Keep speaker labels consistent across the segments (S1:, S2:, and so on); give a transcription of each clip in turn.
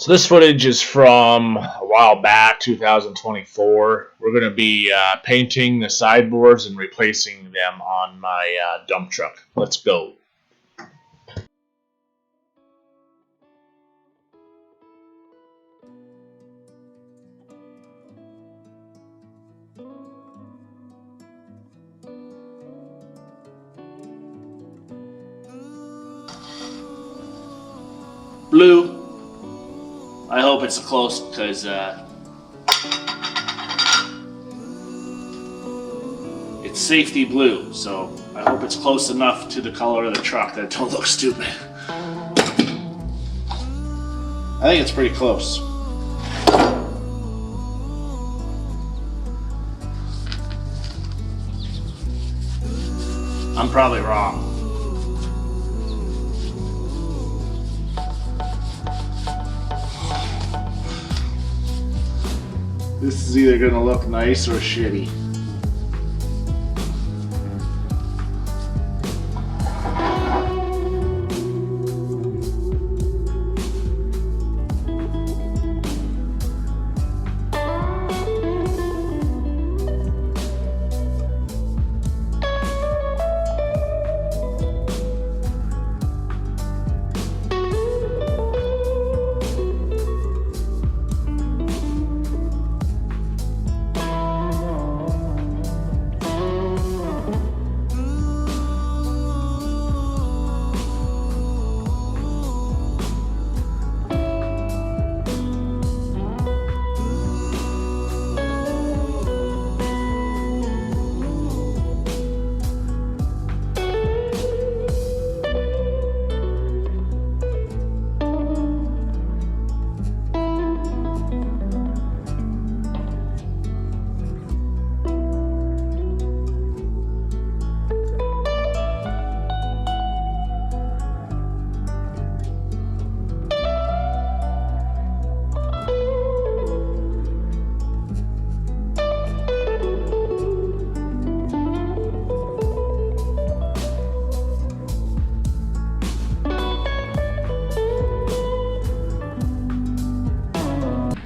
S1: So this footage is from a while back, 2024. We're going to be painting the sideboards and replacing them on my dump truck. Let's go.
S2: Blue. I hope it's close because it's safety blue, so I hope it's close enough to the color of the truck that it don't look stupid. I think it's pretty close. I'm probably wrong. This is either gonna look nice or shitty.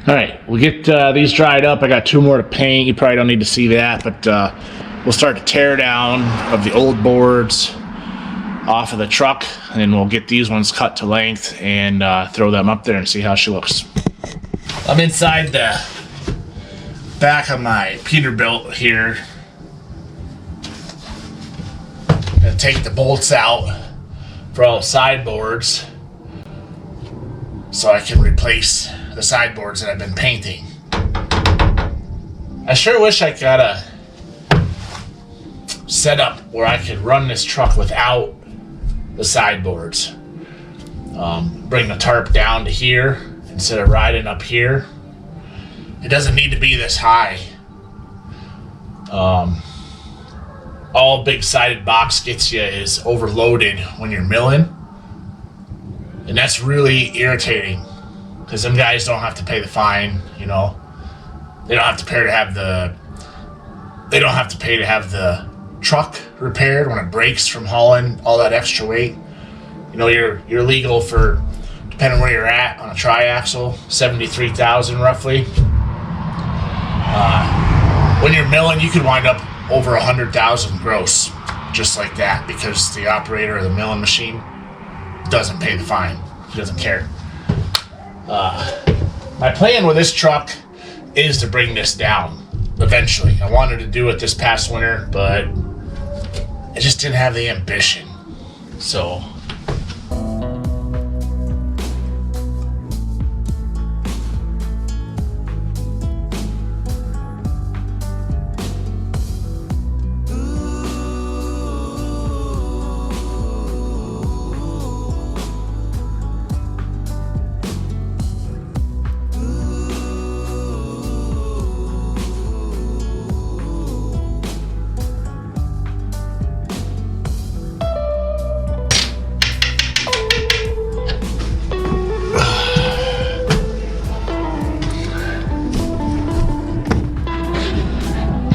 S1: Alright, we'll get these dried up. I got two more to paint. You probably don't need to see that, but we'll start to tear down of the old boards off of the truck, and we'll get these ones cut to length and throw them up there and see how she looks. I'm inside the back of my Peterbilt here. Gonna take the bolts out for all the sideboards so I can replace the sideboards that I've been painting. I sure wish I got a setup where I could run this truck without the sideboards. Bring the tarp down to here instead of riding up here. It doesn't need to be this high. All big sided box gets you is overloaded when you're milling, and that's really irritating. Because them guys don't have to pay the fine, you know. They don't have to pay to have the. They don't have to pay to have the truck repaired when it breaks from hauling all that extra weight. You know, you're legal for, depending where you're at on a triaxle, 73,000 roughly. When you're milling, you could wind up over 100,000 gross, just like that, because the operator of the milling machine doesn't pay the fine. He doesn't care. My plan with this truck is to bring this down eventually. I wanted to do it this past winter, but I just didn't have the ambition. So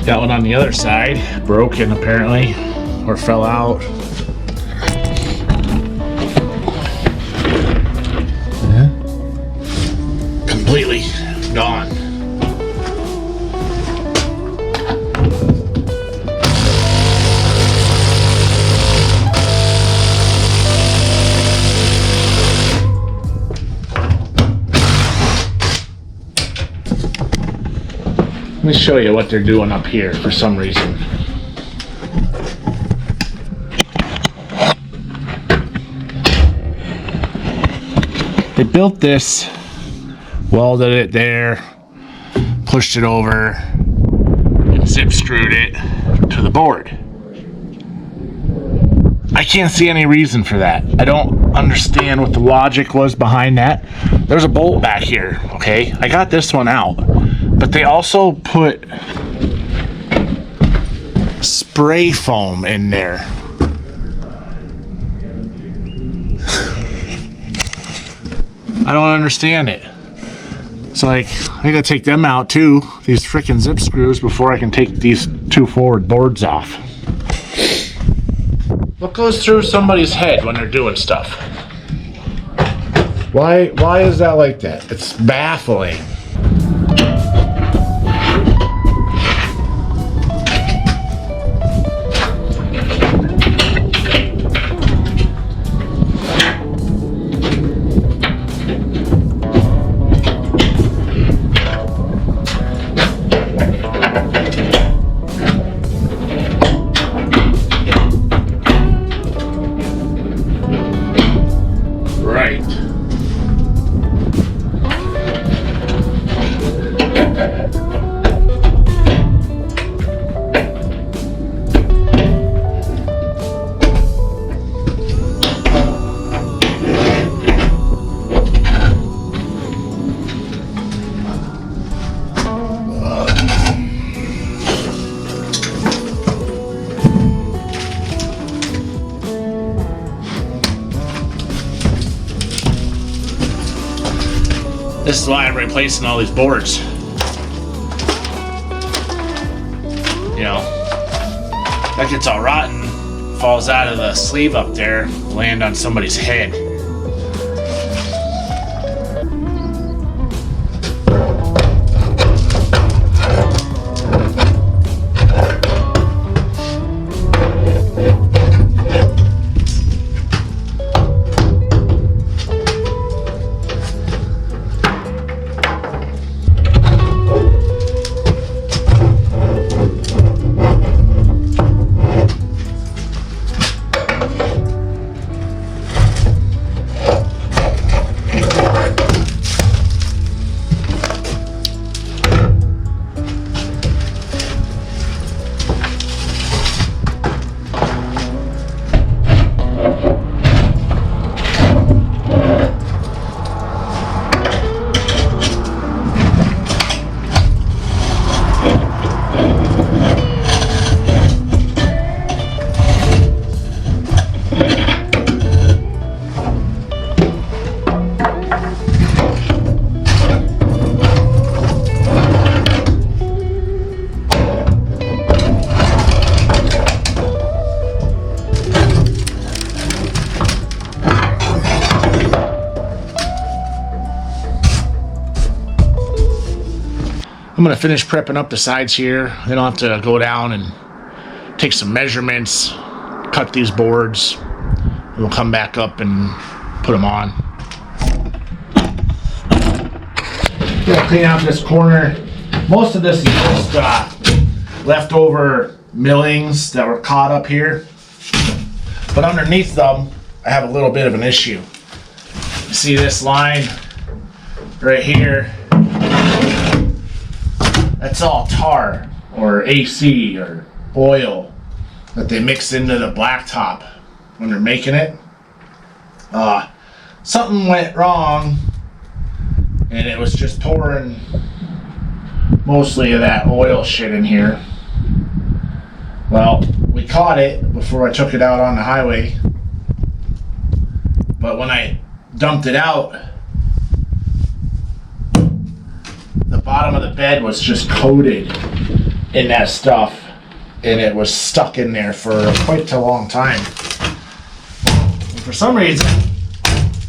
S1: got one on the other side, broken apparently, or fell out. Yeah. gone. Let me show you what they're doing up here for some reason. They built this, welded it there, pushed it over, and zip screwed it to the board. I can't see any reason for that. I don't understand what the logic was behind that. There's a bolt back here, okay? I got this one out. But they also put spray foam in there. I don't understand it. It's like, I gotta take them out too, these freaking zip screws, before I can take these two forward boards off. What goes through somebody's head when they're doing stuff? Why is that like that? It's baffling. This is why I'm replacing all these boards. You know, that gets all rotten, falls out of the sleeve up there, land on somebody's head. I'm gonna finish prepping up the sides here. Then I'll have to go down and take some measurements, cut these boards, and we'll come back up and put them on. Gonna clean out this corner. Most of this is just leftover millings that were caught up here. But underneath them, I have a little bit of an issue. You see this line right here? That's all tar or AC or oil that they mix into the blacktop when they're making it. Something went wrong and it was just pouring mostly of that oil shit in here. Well, we caught it before I took it out on the highway, but when I dumped it out, the bottom of the bed was just coated in that stuff, and it was stuck in there for quite a long time. And for some reason,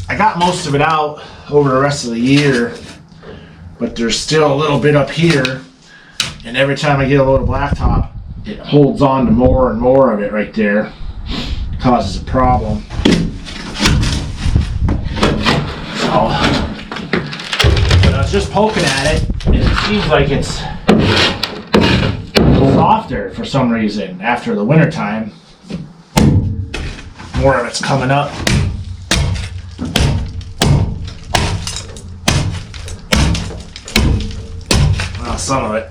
S1: I got most of it out over the rest of the year, but there's still a little bit up here, and every time I get a load of blacktop, it holds on to more and more of it right there. Causes a problem. So, but I was just poking at it, and it seems like it's softer for some reason after the winter time. More of it's coming up. Well, some of it.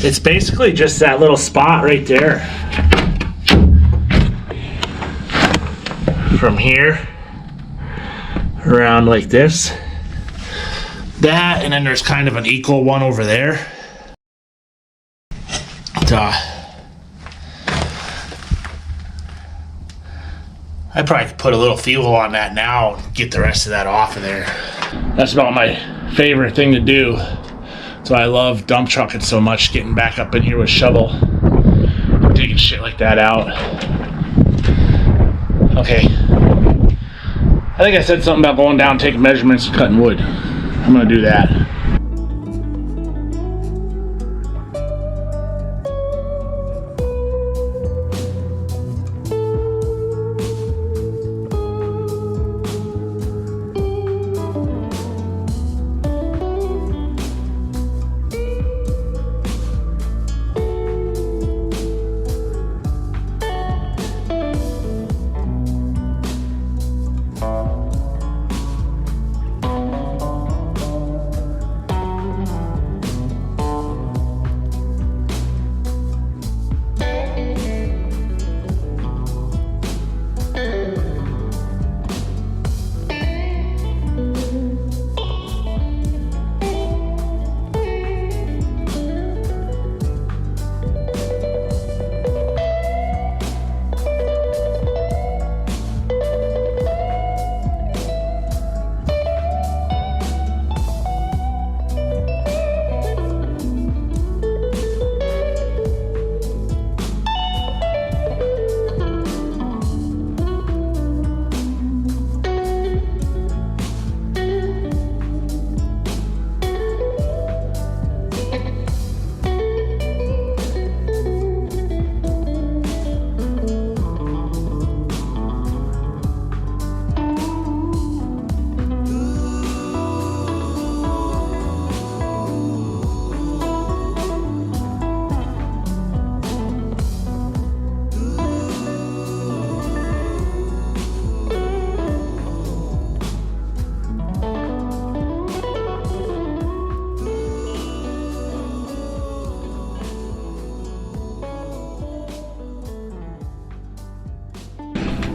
S1: It's basically just that little spot right there. From here around like this. That, and then there's kind of an equal one over there. I probably could put a little fuel on that now and get the rest of that off of there. That's about my favorite thing to do. That's why I love dump trucking so much, getting back up in here with shovel, digging shit like that out. Okay. I think I said something about going down, taking measurements, and cutting wood. I'm gonna do that.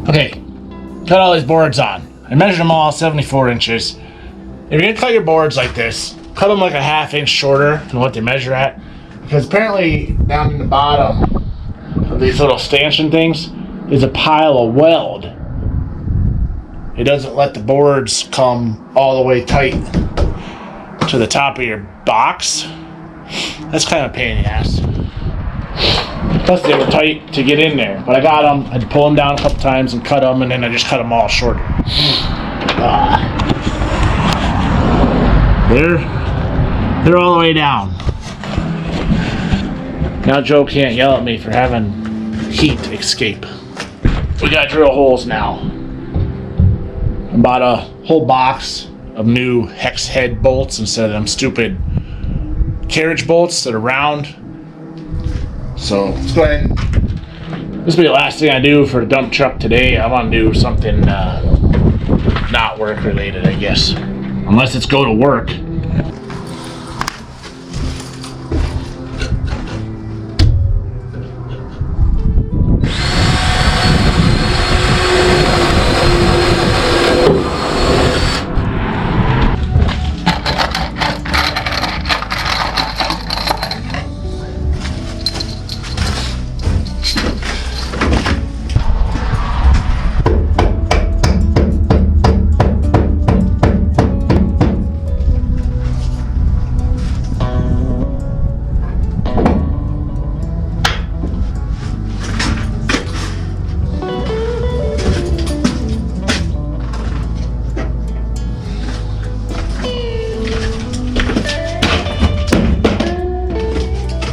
S1: Okay, cut all these boards on. I measured them all 74 inches. If you're gonna cut your boards like this, cut them like a ½ inch shorter than what they measure at. Because apparently down in the bottom of these little stanchion things is a pile of weld. It doesn't let the boards come all the way tight to the top of your box. That's kind of a pain in the ass. Plus they were tight to get in there, but I got them. I had to pull them down a couple times and cut them, and then I just cut them all shorter. They're all the way down. Now Joe can't yell at me for having heat escape. We got drill holes now. I bought a whole box of new hex head bolts instead of them stupid carriage bolts that are round. So let's go ahead and this will be the last thing I do for the dump truck today. I want to do something not work related, I guess. Unless it's go to work.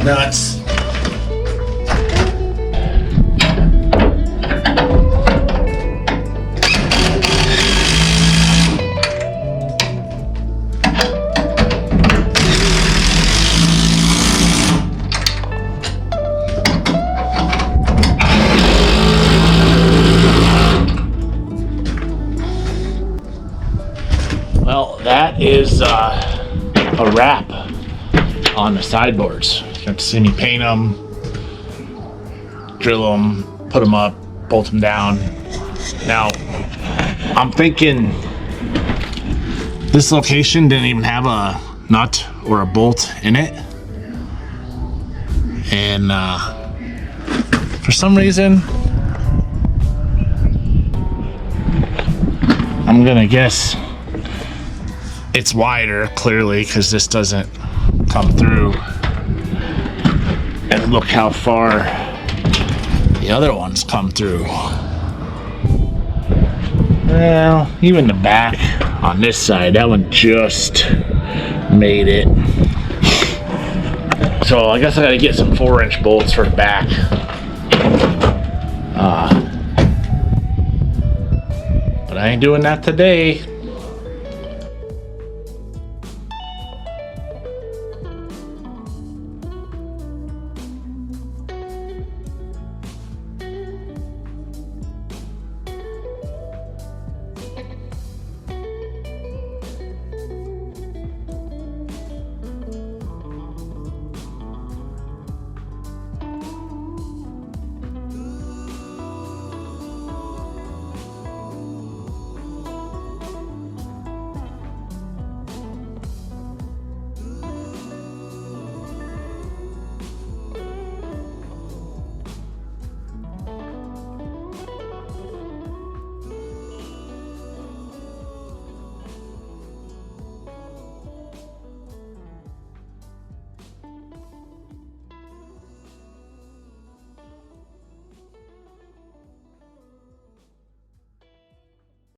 S1: nuts. Well, that is a wrap on the sideboards. You have to see me paint them, drill them, put them up, bolt them down. Now, I'm thinking this location didn't even have a nut or a bolt in it. And for some reason, I'm gonna guess it's wider, clearly, because this doesn't come through. And look how far the other ones come through. Well, even the back on this side, that one just made it. So I guess I gotta get some 4-inch bolts for the back. But I ain't doing that today.